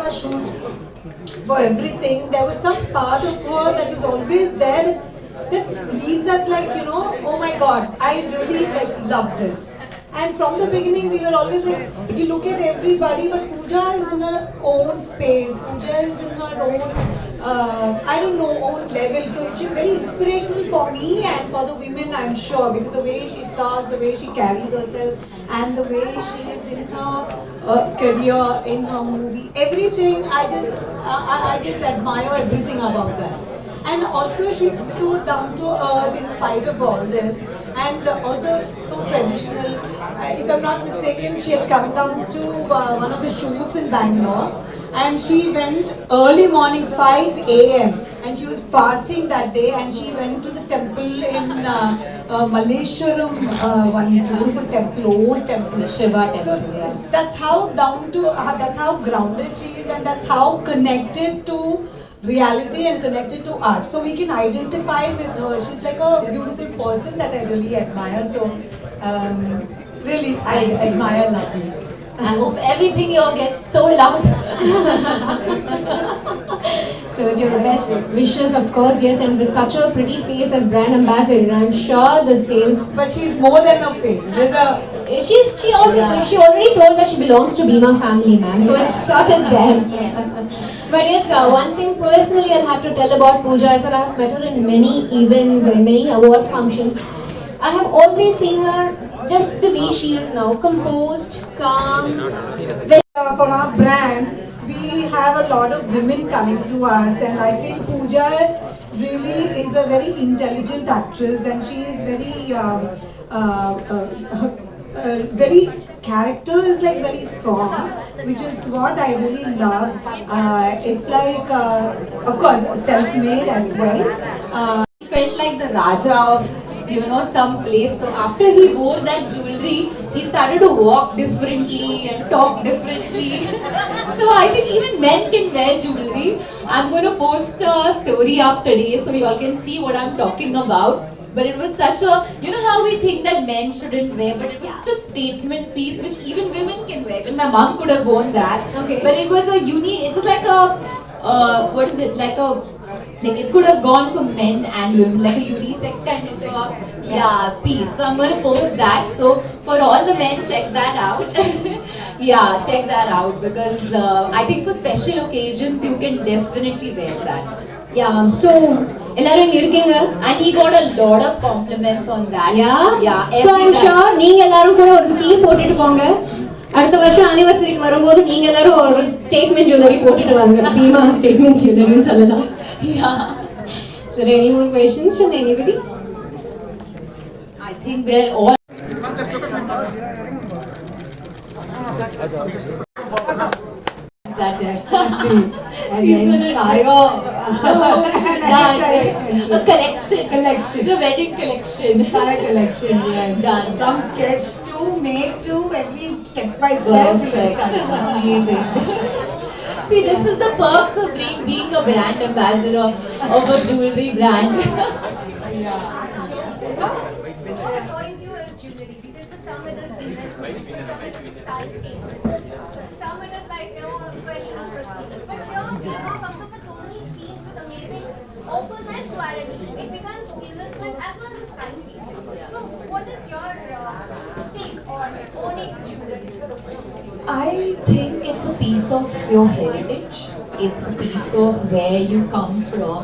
our shoots, for everything, there was some part of her that was always there that leaves us like, you know, oh my God, I really love this. And from the beginning, we were always like, you look at everybody, but Pooja is in her own space. Pooja is in her own, I don't know, own level. So she's very inspirational for me and for the women, I'm sure, because the way she talks, the way she carries herself, and the way she is in her career, in her movie, everything. I just admire everything about that. And also she's so down to earth in spite of all this, and also so traditional. If I'm not mistaken, she had come down to one of the shoots in Bangalore, and she went early morning 5 a.m. and she was fasting that day, and she went to the temple in Malleshwaram, one beautiful temple, old temple. The Shiva temple. So yeah. that's how down to, that's how grounded she is, and that's how connected to reality and connected to us. So we can identify with her. She's like a beautiful person that I really admire. So really, I admire Nadu. I hope everything here gets so loud. So with your best wishes, of course, yes, and with such a pretty face as brand ambassador, I'm sure the sales. But she's more than a face. There's a. She already told that she belongs to Bhima family, ma'am. So it's sorted there. Yes. But yes, one thing personally I'll have to tell about Pooja is that I have met her in many events and many award functions. I have always seen her just the way she is now, composed, calm. For our brand, we have a lot of women coming to us, and I feel Pooja really is a very intelligent actress, and she is very character is like very strong, which is what I really love. It's like, of course, self-made as well. He felt like the Raja of, you know, some place. So after he wore that jewelry, he started to walk differently and talk differently. So I think even men can wear jewelry. I'm going to post a story up today so you all can see what I'm talking about. But it was such a, you know how we think that men shouldn't wear, but it was such a statement piece which even women can wear. Even my mom could have worn that. Okay. But it was a it was like a, what is it, like it could have gone for men and women, like a unisex kind of piece. So I'm going to post that. So for all the men, check that out. Yeah, check that out, because I think for special occasions, you can definitely wear that. Yeah, so எல்லாரும் இங்க இருக்கீங்க, and he got a lot of compliments on that. Yeah. So I'm sure நீங்க எல்லாரும் கூட ஒரு scheme போட்டுட்டு போங்க. அடுத்த வருஷம் anniversary வரும்போது நீங்க எல்லாரும் ஒரு statement jewelry போட்டுட்டு வாங்க. Bhima statement jewelry ன்னு சொல்லலாம். Yeah. So any more questions from anybody? I think we're all she's gonna a collection. The wedding collection. Entire collection, yes. Done. From sketch to make to every step by step. Amazing. See, this is the perks of being a brand ambassador of a jewelry brand. According to you as jewelry, because for some it is business, for some it is a style statement, some it is like, you know, a question of prestige. But here, Bhima comes up with so many schemes with amazing offers and quality. It becomes investment as well as a style statement. So, what is your take on owning jewelry? I think it's a piece of your heritage. It's a piece of where you come from.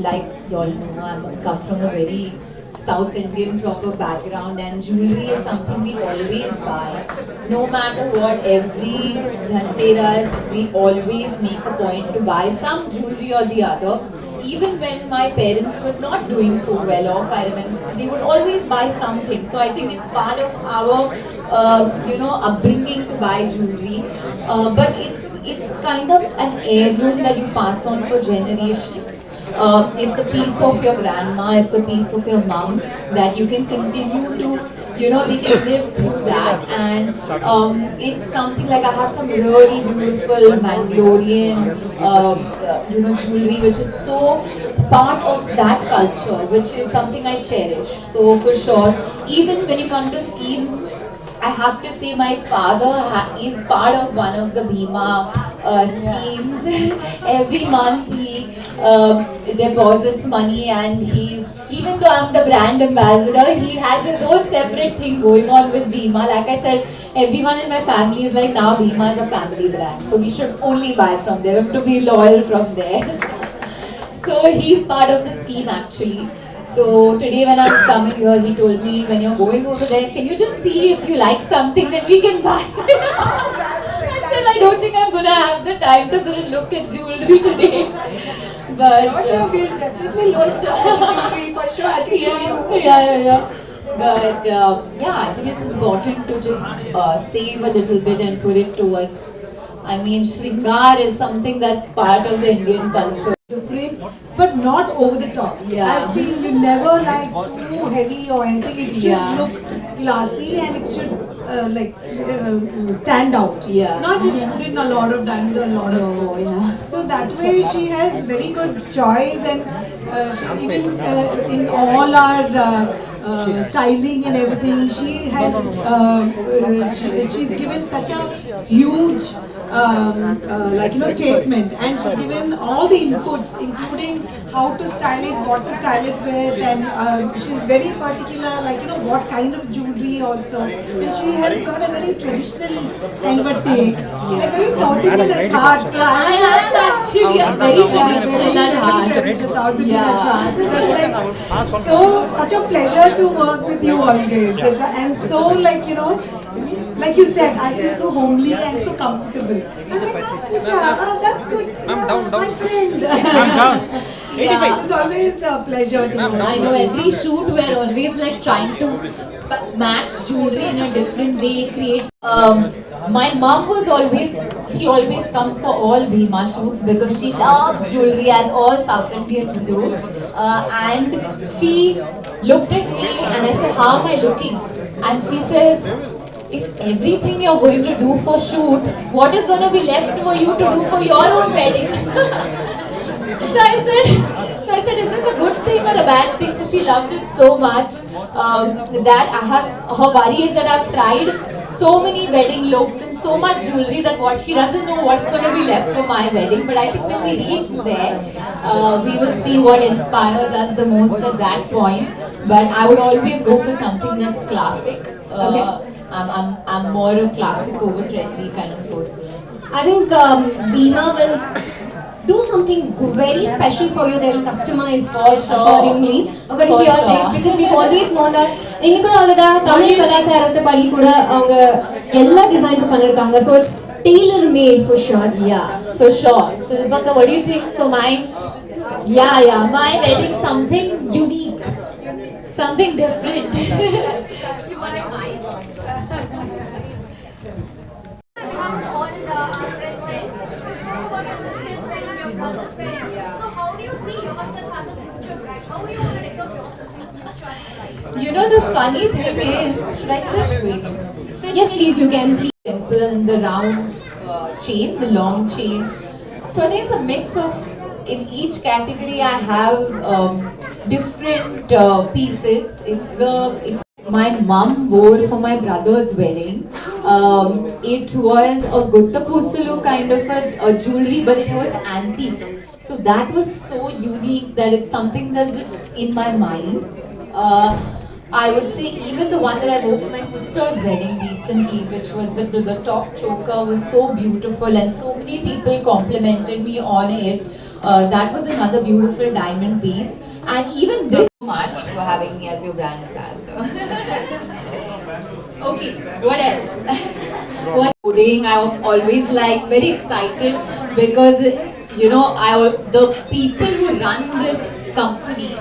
Like you all know, I come from a very South Indian proper background, and jewelry is something we always buy. No matter what, every Dhanteras, we always make a point to buy some jewelry or the other. Even when my parents were not doing so well off, I remember they would always buy something. So I think it's part of our, upbringing to buy jewelry. But it's kind of an heirloom that you pass on for generations. It's a piece of your grandma, it's a piece of your mom that you can continue to, they can live through that. And it's something like I have some really beautiful Mangalorean, jewelry which is so part of that culture, which is something I cherish. So for sure, even when you come to schemes, I have to say my father is part of one of the Bhima schemes. Every month he deposits money, and even though I'm the brand ambassador, he has his own separate thing going on with Bhima. Like I said, everyone in my family is like, now Bhima is a family brand, so we should only buy from there. We have to be loyal from there. So he's part of the scheme actually. So today when I was coming here, he told me, when you're going over there, can you just see if you like something, then we can buy. I said, I don't think I'm going to have the time to sort of look at jewelry today. But For sure, we'll definitely look at jewelry. For sure, I can show you. yeah. But yeah, I think it's important to just save a little bit and put it towards, I mean, Shringar is something that's part of the Indian culture. Different, but not over the top. Yeah. I've seen you never like too heavy or anything. It should Yeah. look classy and it should stand out. Yeah. Not just put in a lot of diamonds or a lot of Oh, yeah. So that way she has very good choice, and she, even in all our styling and everything, she has she's given such a huge statement, and she's given all the inputs, including how to style it, what to style it with, and she's very particular, what kind of jewelry also, and she has got a very traditional kind of a take, like very South Indian at heart. So I am actually a very traditional at heart. Yeah. So such a pleasure to work with you always, and so like you said, I feel so homely and so comfortable. I'm like, Pooja, that's good. I'm down. My friend. I'm down. Yeah. It's always a pleasure to work. I know every shoot we're always like trying to match jewelry in a different way, creates. My mom was she always comes for all Bhima shoots because she loves jewelry, as all South Indians do. And she looked at me and I said, how am I looking? And she says, if everything you're going to do for shoots, what is going to be left for you to do for your own wedding? So I said, is this a good thing or a bad thing? So she loved it so much that her worry is that I've tried so many wedding looks and so much jewelry that what she doesn't know what's going to be left for my wedding. But I think when we reach there, we will see what inspires us the most at that point. But I would always go for something that's classic. I'm more a classic over trendy kind of person. I think Bhima will do something very special for you. They'll customize according to your taste, because we've always known that inga kuda avanga Tamil kalacharathai padi kuda avanga ella designs pannirukanga, so it's tailor made for sure. Yeah, for sure. So Rebecca, what do you think for mine? Yeah, my wedding something unique, something different. You want to mine? So how do you see yourself as a future bride? How do you want to develop yourself in future? You know, the funny thing is, should I sit? Wait. Yes, please, you can. Please. Temple and the round chain, the long chain. So I think it's a mix of, in each category I have different pieces. It's my mum wore for my brother's wedding. It was a Gutta Pusulu kind of a jewelry, but it was antique. So that was so unique that it's something that's just in my mind. I would say even the one that I wore for my sister's wedding recently, which was the top choker, was so beautiful and so many people complimented me on it. That was another beautiful diamond piece. And even this much for having me as your brand ambassador. Okay, what else? What coding? I'm always like very excited because the people who run this company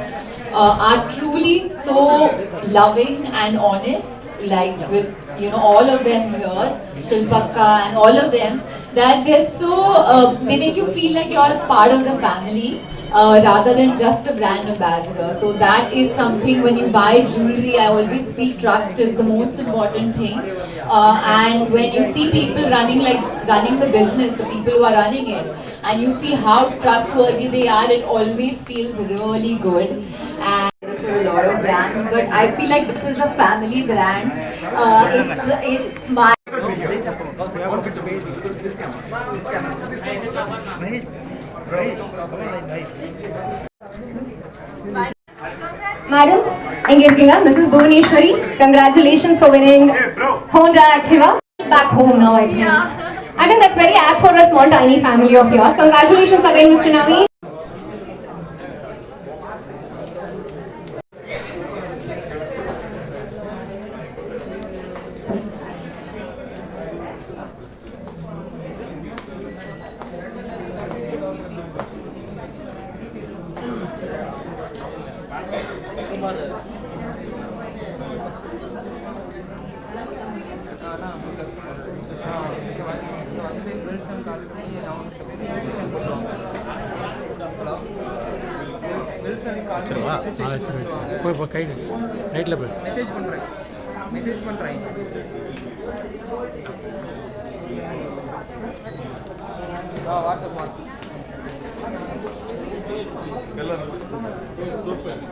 are truly so loving and honest, like with all of them here, Shilpakka and all of them, that they're so they make you feel like you're part of the family. Rather than just a brand ambassador. So that is something, when you buy jewelry, I always feel trust is the most important thing. And when you see people running the business, the people who are running it, and you see how trustworthy they are, it always feels really good. And for a lot of brands, but I feel like this is a family brand. It's my. Madam, engaging Mrs. Bhuvaneshwari, congratulations for winning Honda Activa. Back home now, I think. I think that's very apt for a small tiny family of yours. Congratulations again, Mr. Navi. போய் கை ரைட்டில் போய் message பண்ணுறேன் WhatsApp எல்லாரும் super